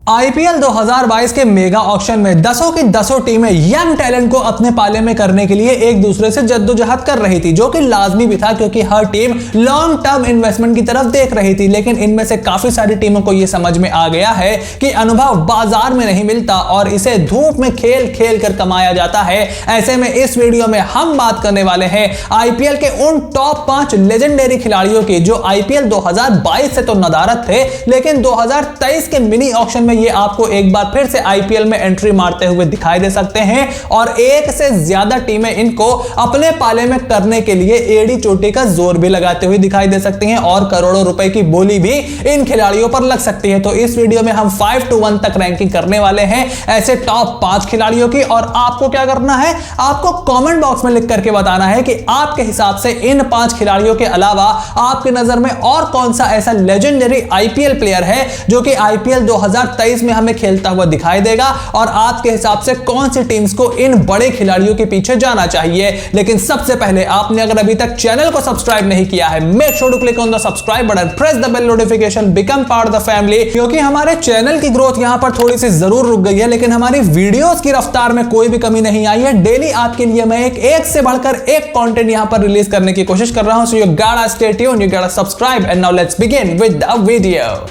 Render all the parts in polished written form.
IPL 2022 के mega auction में दसों की दसों टीमें यंग टैलेंट को अपने पाले में करने के लिए एक दूसरे से जद्दोजहद कर रही थी, जो कि लाजमी भी था क्योंकि हर टीम लॉन्ग टर्म इन्वेस्टमेंट की तरफ देख रही थी। लेकिन इनमें से काफी सारी टीमों को यह समझ में आ गया है कि अनुभव बाजार में नहीं मिलता और इसे धूप में खेल खेल कर कमाया जाता है। ऐसे में इस वीडियो में हम बात करने वाले हैं आईपीएल के उन टॉप 5 लेजेंडरी खिलाड़ियों की जो आईपीएल 2022 से तो नदारद थे, लेकिन 2023 के मिनी ऑक्शन में ये आपको एक बार फिर से आईपीएल में एंट्री मारते हुए दिखाई दे सकते हैं और एक से ज्यादा टीमें इनको अपने पाले में करने के लिए एड़ी चोटी का जोर भी लगाते हुए दिखाई दे सकती हैं और करोड़ों रुपए की बोली भी इन खिलाड़ियों पर लग सकती है। तो इस वीडियो में हम 5 to 1 तक रैंकिंग करने वाले हैं ऐसे टॉप 5 खिलाड़ियों की, और आपको क्या करना है, आपको कमेंट बॉक्स में लिख करके बताना है कि आपके हिसाब से इन 5 खिलाड़ियों के अलावा आपकी नजर में और कौन सा ऐसा लेजेंडरी आईपीएल प्लेयर है जो कि आईपीएल 2023 में हमें खेलता हुआ दिखाई देगा, और आपके हिसाब से कौन सी टीम्स को इन बड़े खिलाड़ियों के पीछे जाना चाहिए। लेकिन सबसे पहले आपने अगर अभी तक चैनल को सब्सक्राइब नहीं किया है, make sure to click on the subscribe button, press the bell notification, become part of the family, क्योंकि हमारे चैनल की ग्रोथ यहां पर थोड़ी सी जरूर रुक गई है, लेकिन हमारी वीडियोस की रफ्तार में कोई भी कमी नहीं आई है। डेली आपके लिए मैं एक से बढ़कर एक कंटेंट यहां पर रिलीज करने की कोशिश कर रहा हूं। सो यू गोटा स्टे ट्यून्ड, यू गोटा subscribe, and now let's begin with the video.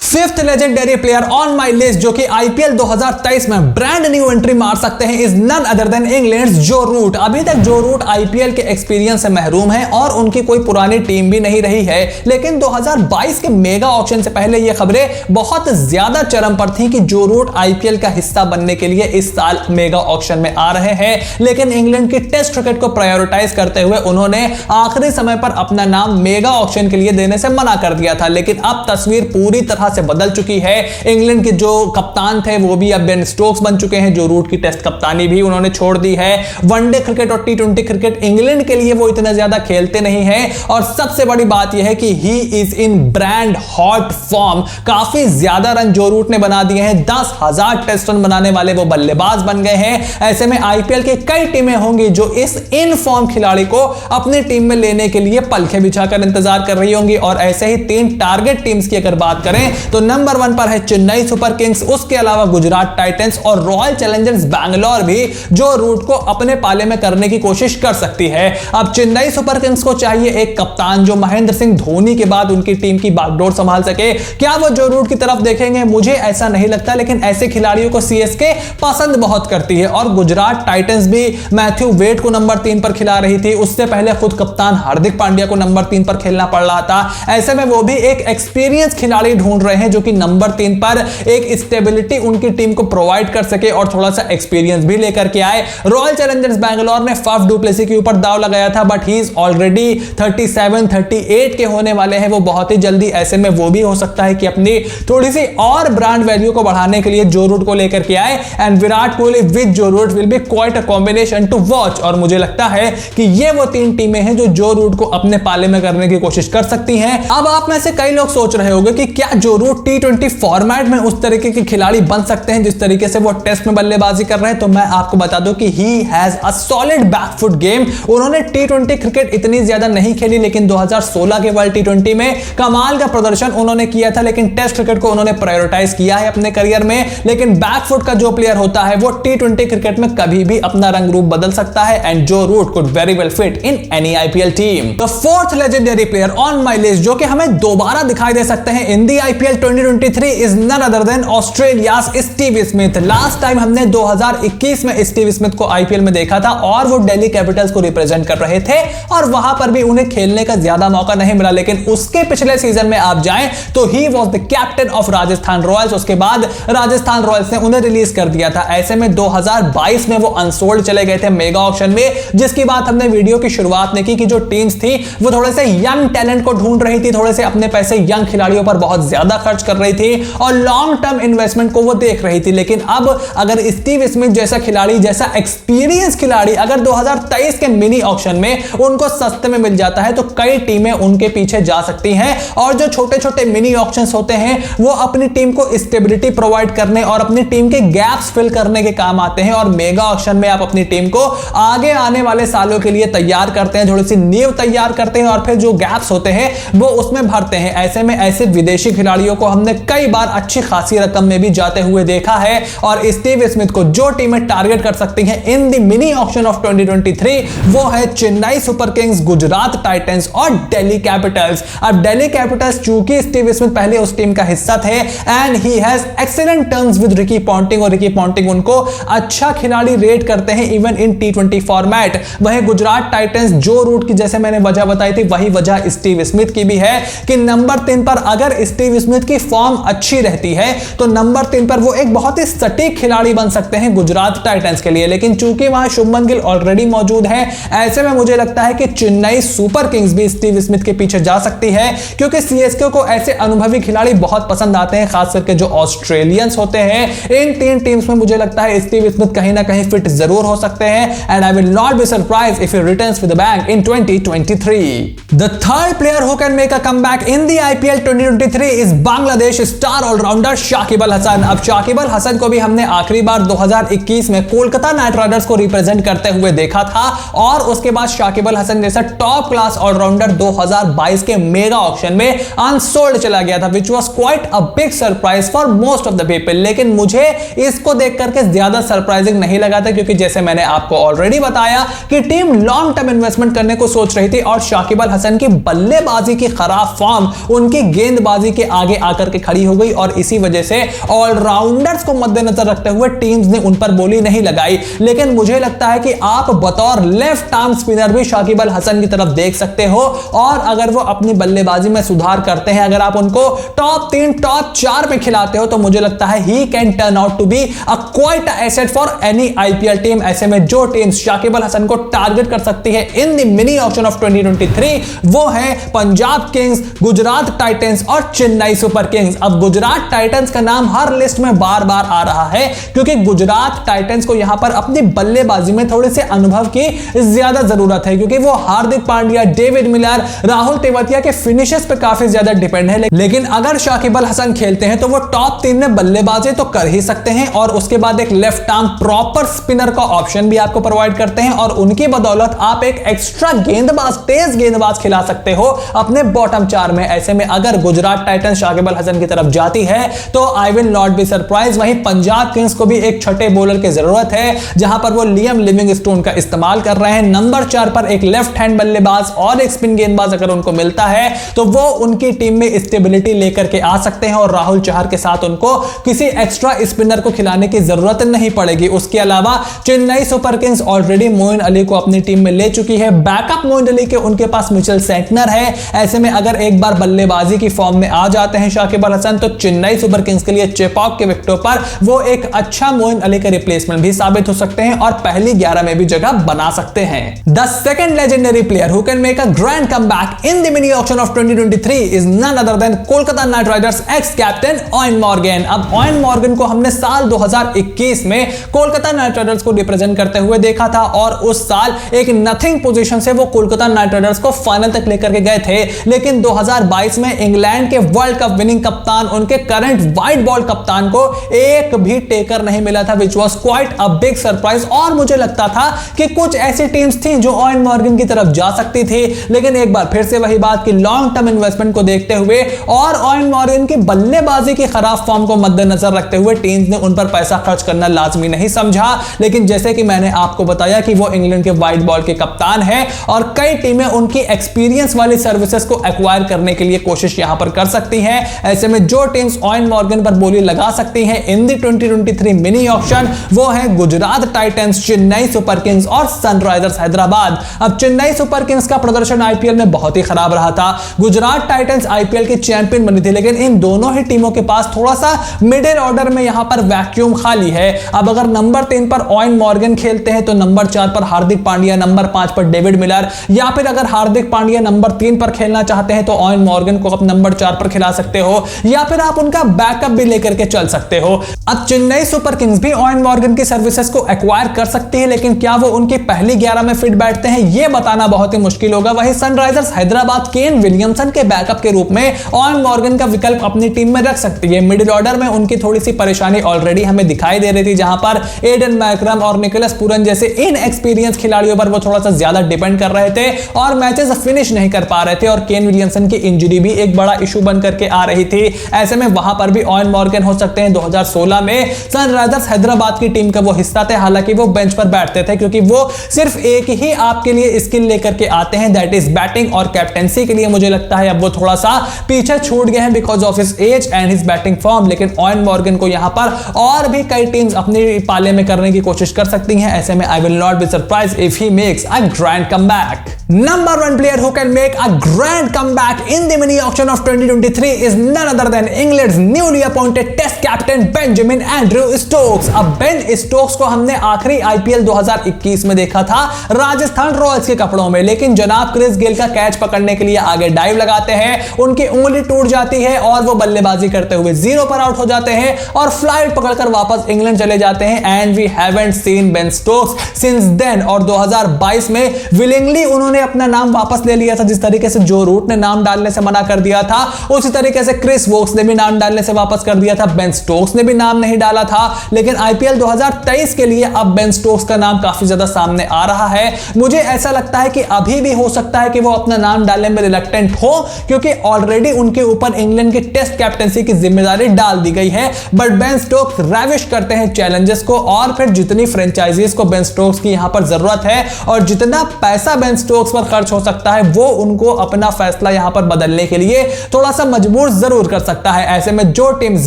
Fifth legendary player on my list जो कि आईपीएल 2023 में ब्रांड न्यू एंट्री मार सकते हैं is none other than England's Joe Root. अभी तक जो रूट आईपीएल के एक्सपीरियंस से महरूम है और उनकी कोई पुरानी टीम भी नहीं रही है, लेकिन 2022 के मेगा ऑक्शन से पहले यह खबरें बहुत ज्यादा चरम पर थी कि जो रूट आईपीएल का हिस्सा बनने के लिए इस साल मेगा ऑक्शन में आ रहे हैं। लेकिन इंग्लैंड की टेस्ट क्रिकेट को प्रायोरिटाइज करते हुए उन्होंने आखिरी समय पर अपना नाम मेगा ऑक्शन के लिए देने से मना कर दिया था, लेकिन अब तस्वीर पूरी तरह से बदल चुकी है। इंग्लैंड के जो कप्तान थे वो भी अब बेन स्टोक्स बन चुके हैं, जो रूट की टेस्ट कप्तानी भी उन्होंने छोड़ दी है। वनडे क्रिकेट और टी20 क्रिकेट इंग्लैंड के लिए वो इतना ज्यादा खेलते नहीं हैं, और सबसे बड़ी बात यह है कि he is in brand hot form. काफी ज्यादा रन जो रूट ने बना दिए हैं, 10,000 टेस्ट रन बनाने वाले वो बल्लेबाज बन गए हैं। ऐसे में आईपीएल की कई टीमें होंगी जो इस इन फॉर्म खिलाड़ी को अपनी टीम में लेने के लिए पलखे बिछाकर इंतजार कर रही होंगी। और ऐसे ही 3 टारगेट टीम्स की अगर बात करें तो नंबर 1 पर है चेन्नई सुपर किंग्स, उसके अलावा गुजरात टाइटंस और रॉयल चैलेंजर्स बैंगलोर भी जो रूट को अपने पाले में करने की कोशिश कर सकती है। अब चेन्नई सुपर किंग्स को चाहिए एक कप्तान जो महेंद्र सिंह धोनी के बाद उनकी टीम की बागडोर संभाल सके। क्या वो जो रूट की तरफ देखेंगे? मुझे ऐसा नहीं लगता, लेकिन ऐसे खिलाड़ियों को सीएसके पसंद बहुत करती है। और गुजरात टाइटंस भी मैथ्यू वेड को नंबर 3 पर खिला रही थी, उससे पहले खुद कप्तान हार्दिक पांड्या को नंबर 3 पर खेलना पड़ रहा था। ऐसे में वो भी एक एक्सपीरियंस खिलाड़ी ढूंढ रहे हैं जो कि नंबर 3 पर एक स्टेबिलिटी उनकी टीम को प्रोवाइड कर सके और थोड़ा सा एक्सपीरियंस भी लेकर के आए। रॉयल चैलेंजर्स बैंगलोर ने फाफ डू प्लेसी के ऊपर दाव लगाया था, बट ही इज ऑलरेडी 37-38 के होने वाले हैं वो बहुत ही जल्दी। ऐसे में वो भी हो सकता है कि अपनी थोड़ी सी और ब्रांड वैल्यू को बढ़ाने के लिए जो रूट को लेकर के आए, and Virat Kohli with Joe Root will be quite a combination to watch. और मुझे लगता है कि ये वो 3 टीमें हैं जो रूट को अपने पाले में करने की कोशिश कर सकती हैं। अब आप में से कई लोग सोच रहे होंगे कि क्या जो रूट टी20 फॉर्मेट में उस तरीके के खिलाड़ी बन सकते हैं जिस तरीके से वो टेस्ट में बल्लेबाजी कर रहे हैं? तो मैं आपको बता दूं कि he has a solid backfoot game. उन्होंने टी20 क्रिकेट इतनी ज्यादा नहीं खेली, लेकिन 2016 के वर्ल्ड टी20 में कमाल का प्रदर्शन उन्होंने किया था। लेकिन टेस्ट क्रिकेट को उन्होंने प्रायोरिटाइज किया है अपने करियर में। लेकिन बैकफुट का जो प्लेयर होता है वो टी20 क्रिकेट में कभी भी अपना रंग रूप बदल सकता है, and Joe Root could very well fit in any IPL team. The fourth legendary player on my list जो कि हमें दोबारा दिखाई दे सकते हैं in the IPL 2023 is none other than Australia's Steve Smith. Last time हमने 2021 में स्टीव स्मिथ को आईपीएल में देखा था और वो दिल्ली कैपिटल्स को रिप्रेजेंट कर रहे थे, और वहां पर भी उन्हें खेलने का ज्यादा मौका नहीं मिला। लेकिन उसके पिछले सीजन में आप जाएं तो he was the captain of Rajasthan Royals. उसके बाद राजस्थान रॉयल्स ने उन्हें रिलीज कर दिया था। ऐसे में 2022 में वो अनसोल्ड चले गए थे मेगा ऑक्शन में, जिसकी बात हमने वीडियो की शुरुआत में की कि जो टीम्स थी वो थोड़े से यंग टैलेंट को ढूंढ रही थी, थोड़े से अपने पैसे यंग खिलाड़ियों पर बहुत ज्यादा खर्च कर रही थी और लॉन्ग टर्म इन्वेस्टमेंट को वो देख रही थी। लेकिन अब अगर स्टीव स्मिथ जैसा खिलाड़ी, जैसा एक्सपीरियंस खिलाड़ी अगर 2023 के मिनी ऑक्शन में उनको सस्ते में मिल जाता है तो कई टीमें उनके पीछे जा सकती हैं। और जो छोटे छोटे मिनी ऑक्शंस होते हैं वो अपनी टीम को स्टेबिलिटी प्रोवाइड करने और अपनी टीम के गैप्स फिल करने के काम आते हैं। और मेगा ऑक्शन में आप अपनी टीम को आगे आने वाले सालों के लिए तैयार करते हैं, थोड़ी सी नींव तैयार करते हैं और फिर जो गैप्स होते हैं वो उसमें भरते हैं। ऐसे में ऐसे विदेशी खिलाड़ी खिलाड़ियों को हमने कई बार अच्छी खासी रकम में भी जाते हुए देखा है और स्टीव स्मिथ को जो टीमें टारगेट कर सकती हैं इन द मिनी ऑक्शन ऑफ 2023 वो है Chennai super Kings, Gujarat Titans और दिल्ली कैपिटल्स। अब दिल्ली कैपिटल्स चूंकि स्टीव स्मिथ पहले उस टीम का हिस्सा थे and he has excellent terms with Ricky Ponting और रिकी पॉन्टिंग उनको अच्छा खिलाड़ी रेट करते हैं इवन इन T20 फॉर्मेट। वहीं गुजरात टाइटंस जो रूट की जैसे मैंने वजह बताई थी वही वजह स्टीव स्मिथ की भी है कि नंबर 3 पर अगर स्टीव स्मिथ की फॉर्म अच्छी रहती है तो नंबर 3 पर वो एक बहुत ही सटीक खिलाड़ी बन सकते हैं गुजरात टाइटंस के लिए। लेकिन चूंकि वहां शुभमन गिल ऑलरेडी मौजूद है ऐसे में मुझे लगता है कि चेन्नई सुपर किंग्स भी स्टीव स्मिथ के पीछे जा सकती है क्योंकि सीएसके को ऐसे अनुभवी खिलाड़ी बहुत पसंद आते हैं, खास करके जो ऑस्ट्रेलियंस होते हैं। इन तीन टीम्स में मुझे लगता है स्टीव स्मिथ कहीं ना कहीं फिट जरूर हो सकते हैं and I will not be surprised if he returns with the bang in 2023। The third player who can make a comeback in the IPL 2023 is Bangladesh star allrounder Shakib Al Hasan. अब शाकिब अल हसन को भी हमने आखिरी बार 2021 में कोलकाता नाइट राइडर्स को रिप्रेजेंट करते हुए देखा था और उसके बाद शाकिब अल हसन जैसा टॉप क्लास ऑलराउंडर 2022 के मेगा ऑक्शन में अनसोल्ड चला गया था which was quite a big surprise for most of the people. लेकिन मुझे इसको देख करके ज्यादा सरप्राइजिंग नहीं लगा था क्योंकि जैसे मैंने आपको ऑलरेडी बताया कि टीम लॉन्ग टर्म इन्वेस्टमेंट करने को सोच रही थी और शाकिब अल हसन की बल्लेबाजी की खराब फॉर्म उनकी गेंदबाजी के आगे आकर के खड़ी हो गई और इसी वजह से ऑलराउंडर्स को मद्देनजर रखते हुए टीम्स ने उन पर बोली नहीं लगाई। लेकिन मुझे लगता है कि आप बतौर लेफ्ट आर्म स्पिनर भी शाकिब अल हसन की तरफ देख सकते हो और अगर वो अपनी बल्लेबाजी में सुधार करते हैं, अगर आप उनको टॉप 3 टॉप 4 में खिलाते हो तो मुझे लगता है he can turn out to be a quite asset for any IPL team. ऐसे में जो टीम शाकिब अल हसन को टारगेट कर सकती है इन द मिनी ऑक्शन ऑफ 2023 वो है पंजाब किंग्स, गुजरात टाइटंस और चेन्नई सुपर किंग्स। अब गुजरात टाइटंस का नाम हर लिस्ट में बार बार आ रहा है क्योंकि गुजरात टाइटंस को यहां पर अपनी बल्लेबाजी में थोड़े से अनुभव की ज्यादा जरूरत है क्योंकि वो हार्दिक पांड्या, डेविड मिलर, राहुल तेवतिया के फिनिशेस पे काफी ज्यादा डिपेंड है। लेकिन अगर शाकिब अल हसन खेलते हैं तो वो टॉप 3 में बल्लेबाजी तो कर ही सकते हैं और उसके बाद एक लेफ्ट आर्म प्रॉपर स्पिनर का ऑप्शन भी आपको प्रोवाइड करते हैं और उनकी बदौलत आप एक एक्स्ट्रा गेंदबाज, तेज गेंदबाज खिला सकते हो अपने बॉटम 4 में। ऐसे में अगर गुजरात टाइटंस शाकिब अल हसन की तरफ जाती है तो आई विल नॉट बी सरप्राइज। वहीं पंजाब किंग्स को भी एक छठे बॉलर की जरूरत है जहां पर वो लियम लिविंगस्टोन का इस्तेमाल कर रहे हैं। नंबर 4 पर एक लेफ्ट हैंड बल्लेबाज और एक स्पिन गेंदबाज अगर उनको मिलता है तो वो उनकी टीम में स्टेबिलिटी लेकर के आ सकते हैं और राहुल चहर के साथ उनको किसी एक्स्ट्रा स्पिनर को खिलाने की जरूरत नहीं पड़ेगी। उसके अलावा Chennai super kings already Moeen Ali को अपनी टीम में ले चुकी है। बैकअप मोइन अली के उनके पास मिचेल सेंटनर है। ऐसे में अगर एक बार बल्लेबाजी की फॉर्म में आ जाते हैं शाकिब अल हसन तो चेन्नई सुपर किंग्स के लिए चेपॉक के विकेटों पर वो एक अच्छा मोइन अली का रिप्लेसमेंट भी साबित हो सकते हैं और पहली 11 में भी जगह बना सकते हैं। The second legendary player who can make a grand comeback in the mini auction of 2023 is none other than Kolkata knight riders ex captain Eoin Morgan. अब ऑयन मॉर्गन को हमने साल 2021 में कोलकाता नाइट राइडर्स को रिप्रेजेंट करते हुए देखा था और उस साल एक नथिंग पोजीशन से वो कोलकाता नाइट राइडर्स को फाइनल तक लेकर के गए थे। लेकिन 2022 में इंग्लैंड के वर्ल्ड कप विनिंग कप्तान, उनके करंट वाइट बॉल कप्तान को एक भी टेकर नहीं मिला था which was quite a big surprise. और मुझे लगता था कि कुछ ऐसी टीम्स थी जो ऑयन मॉर्गन की तरफ जा सकती थी, लेकिन एक बार फिर से वही बात कि लॉन्ग टर्म इन्वेस्टमेंट को देखते हुए और ऑयन मॉर्गन की बल्लेबाजी की खराब फॉर्म को मद्देनजर रखते हुए टीम्स ने उन पर पैसा खर्च करना लाजमी नहीं समझा। लेकिन जैसे कि मैंने आपको बताया कि वो इंग्लैंड के वाइट बॉल के कप्तान है और कई टीमें उनकी एक्सपीरियंस वाली सर्विसेज को एक्वायर करने के लिए कोशिश यहां पर कर सकती हैं। ऐसे में जो टीम्स ऑयन मॉर्गन पर बोली लगा सकती हैं इन दी 2023 मिनी ऑक्शन वो है Gujarat Titans, Chennai super Kings और सनराइजर्स हैदराबाद। अब चेन्नई सुपर किंग्स का प्रदर्शन आईपीएल में बहुत ही खराब रहा था। गुजरात टाइटंस आईपीएल की चैंपियन बनी थी, लेकिन इन दोनों ही टीमों के पास थोड़ा सा मिडिल ऑर्डर में यहां पर वैक्यूम खाली है। अब अगर नंबर 3 पर ऑयन मॉर्गन खेलते हैं तो नंबर 4 पर हार्दिक पांड्या, नंबर 5 पर डेविड मिलर, या फिर अगर हार्दिक पांड्या नंबर 3 पर खेलना चाहते हैं तो ऑयन मॉर्गन को आप नंबर 4 पर खिला सकते हो या फिर आप उनका बैकअप भी लेकर के चल सकते हो। अब चेन्नई सुपर किंग्स भी ऑयन मॉर्गन की सर्विसेज को एक्वायर कर सकती है, लेकिन क्या वो उनकी पहली 11 में फिट बैठते हैं यह बताना बहुत ही मुश्किल होगा। वहीं सनराइजर्स हैदराबाद केन विलियमसन के बैकअप के रूप में ऑयन मॉर्गन का विकल्प अपनी टीम में रख सकती है। मिडिल ऑर्डर में उनकी थोड़ी सी परेशानी ऑलरेडी हमें दिखाई दे रही थी, जहां पर एडन मैकरम और निकोलस पूरन जैसे इनएक्सपीरियंस खिलाड़ियों पर वो थोड़ा सा ज्यादा डिपेंड कर रहे थे और मैचेस फिनिश नहीं कर पा रहे थे और केन विलियमसन की इंजरी भी एक बड़ा इशू बन करके आ रही थी। ऐसे में वहां पर भी ऑयन मॉर्गन हो सकते हैं। 2016 में सनराइजर्स हैदराबाद की टीम का वो हिस्सा थे, हालांकि वो बेंच पर बैठते थे क्योंकि वो सिर्फ एक ही आपके लिए स्किल लेकर के आते हैं, दैट इज बैटिंग और कैप्टेंसी के लिए। मुझे लगता है अब वो थोड़ा सा पीछे छूट गए हैं because of his age and his batting form. लेकिन ऑयन मॉर्गन को यहां पर और भी कई टीम्स अपने पाले में करने की कोशिश कर सकती हैं। ऐसे में आई will not be surprised if he makes a grand comeback. Number 1 player who can make a grand comeback in the mini auction of 2023 is none other than England's newly appointed Test captain Benjamin Andrew Stokes। अब Ben Stokes को हमने आखिरी IPL 2021 में देखा था Rajasthan Royals के कपड़ों में, लेकिन जनाब क्रिस गेल का कैच पकड़ने के लिए आगे डाइव लगाते हैं, उनकी उंगली टूट जाती है और वो बल्लेबाजी करते हुए 0 पर आउट हो जाते हैं और फ्लाइट पकड़कर वापस इंग्लैंड चले जाते हैं। And we haven't seen Ben Stokes since then. और 2022 में विलिंगली उन्होंने अपना नाम वापस ले लिया था। जिस तरीके से जो रूट ने नाम डालने से मना कर दिया था, उसी तरीके से क्रिस वोक्स ने भी नाम डालने से वापस कर दिया था। बेन स्टोक्स ने भी नाम नहीं डाला था, लेकिन IPL 2023 के लिए अब बेन स्टोक्स का नाम काफी ज्यादा सामने आ रहा है। मुझे ऐसा लगता है कि अभी भी हो सकता है कि वो अपना नाम डालने में रिलक्टेंट हो, क्योंकि ऑलरेडी उनके ऊपर इंग्लैंड की टेस्ट कैप्टेंसी की जिम्मेदारी डाल दी गई है। बट बेन स्टोक्स रैविश करते हैं चैलेंजेस को, और फिर जितनी फ्रेंचाइजीज को बेन स्टोक्स की यहां पर जरूरत है और जितना पैसा बेन स्टोक्स पर खर्च हो सकता है, वो उनको अपना फैसला यहां पर बदलने के लिए थोड़ा सा मजबूर जरूर कर सकता है। ऐसे में जो टीम्स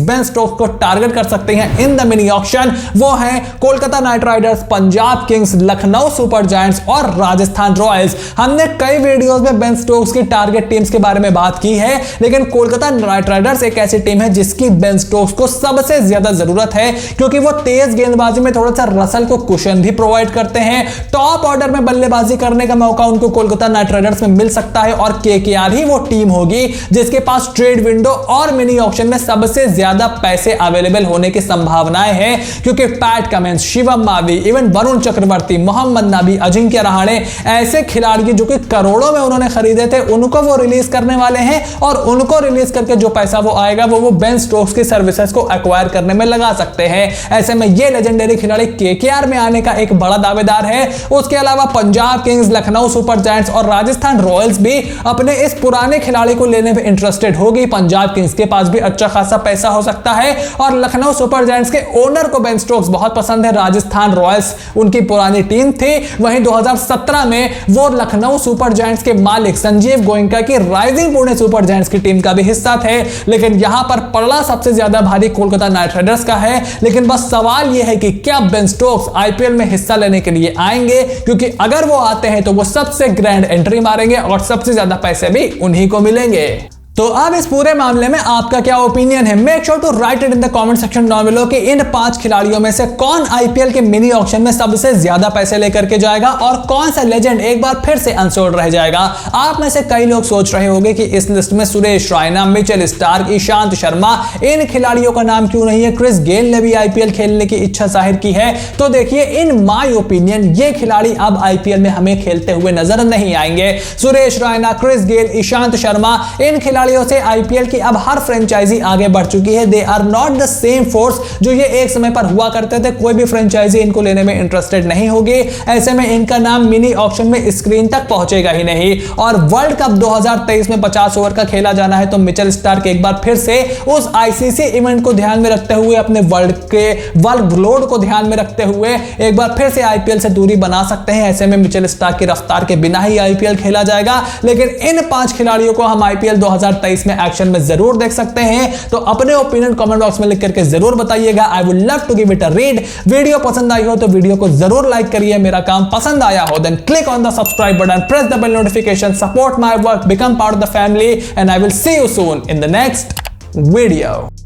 बेन स्टोक्स को टारगेट कर सकते हैं इन द मिनी ऑक्शन वो हैं Kolkata knight Riders, Punjab Kings, Lucknow super giants और राजस्थान रॉयल्स। हमने कई वीडियोस में बेन स्टोक्स की टारगेट टीम्स के बारे में बात की है, लेकिन कोलकाता नाइट राइडर्स एक ऐसी टीम है जिसकी बेन स्टोक्स को सबसे ज्यादा जरूरत है, क्योंकि वो तेज गेंदबाजी में थोड़ा सा रसल को कुशन भी प्रोवाइड करते हैं। टॉप ऑर्डर में बल्लेबाजी करने का मौका उनको कोलकाता नाइट राइडर्स में मिल सकता है और KKR ही वो टीम होगी जिसके पास ट्रेड विंडो और मिनी ऑक्शन में सबसे ज्यादा पैसे अवेलेबल होने की संभावनाएं हैं, क्योंकि Pat Cummins, Shivam Mavi, even Varun Chakravarthy, Mohammad Nabi, Ajinkya Rahane ऐसे खिलाड़ी जो कि करोड़ों में उन्होंने खरीदे थे, उनको वो रिलीज करने वाले हैं और उनको रिलीज करके जो पैसा वो आएगा वो बेन स्टोक्स की सर्विसेज को एक्वायर करने में लगा सकते हैं। ऐसे में ये लेजेंडरी खिलाड़ी KKR में आने का एक बड़ा दावेदार है। उसके अलावा Punjab Kings, Lucknow super giants और राजस्थान रॉयल्स भी अपने इस पुराने खिलाड़ी को लेने में इंटरेस्टेड होगी। पंजाब किंग्स के पास भी अच्छा खासा पैसा हो सकता है और लखनऊ सुपर जायंट्स के ओनर को बेन स्टोक्स बहुत पसंद है। राजस्थान रॉयल्स उनकी पुरानी टीम थी, वहीं 2017 में वो लखनऊ सुपर जायंट्स के मालिक संजीव गोयनका की राइजिंग पुणे सुपर जायंट्स की टीम का भी हिस्सा थे। लेकिन यहां पर पड़ला सबसे ज्यादा भारी कोलकाता नाइट राइडर्स का है। लेकिन बस सवाल यह है कि क्या बेन स्टोक्स IPL में हिस्सा लेने के लिए आएंगे, क्योंकि अगर वो आते हैं तो वो सबसे ग्रैंड एंट्री मारेंगे और सबसे ज्यादा पैसे भी उन्हीं को मिलेंगे। तो अब इस पूरे मामले में आपका क्या ओपिनियन है? Make sure to write it in the comment section down below कि इन 5 खिलाड़ियों में से कौन IPL के मिनी ऑक्शन में सबसे ज्यादा पैसे लेकर के जाएगा और कौन सा लेजेंड एक बार फिर से अनसोल्ड रह जाएगा। आप में से कई लोग सोच रहे होंगे कि इस लिस्ट में सुरेश रैना, मिचेल स्टार्क, ईशांत शर्मा, इन खिलाड़ियों का नाम क्यों नहीं है? क्रिस गेल ने भी IPL खेलने की इच्छा जाहिर की है। तो देखिए, इन माय ओपिनियन ये खिलाड़ी अब IPL में हमें खेलते हुए नजर नहीं आएंगे। सुरेश रैना, क्रिस गेल, ईशांत शर्मा, इन खिलाड़ियों से IPL की अब हर फ्रेंचाइजी आगे बढ़ चुकी है। They are not the same force जो ये एक समय पर हुआ करते थे। कोई भी फ्रेंचाइजी इनको लेने में इंटरेस्टेड नहीं होगी। ऐसे में इनका नाम मिनी ऑक्शन में स्क्रीन तक पहुंचेगा ही नहीं। और वर्ल्ड कप 2023 में 50 ओवर का खेला जाना है, तो मिचेल स्टार्क एक बार फिर से उस ICC इवेंट को ध्यान में रखते हुए, अपने वर्ल्ड लोड को ध्यान में रखते हुए एक बार फिर से IPL से दूरी बना सकते हैं। ऐसे में मिचेल स्टार्क की रफ्तार के बिना ही IPL खेला जाएगा। लेकिन इन 5 खिलाड़ियों को हम IPL 2023 में एक्शन में जरूर देख सकते हैं। तो अपने ओपिनियन कमेंट बॉक्स में लिख करके जरूर बताइएगा। I would love to give it a read. Video पसंद आई हो तो वीडियो को जरूर लाइक करिए। मेरा काम पसंद आया हो then click on the subscribe button, press the bell notification, support my work, become part of the family, and I will see you soon in the next video.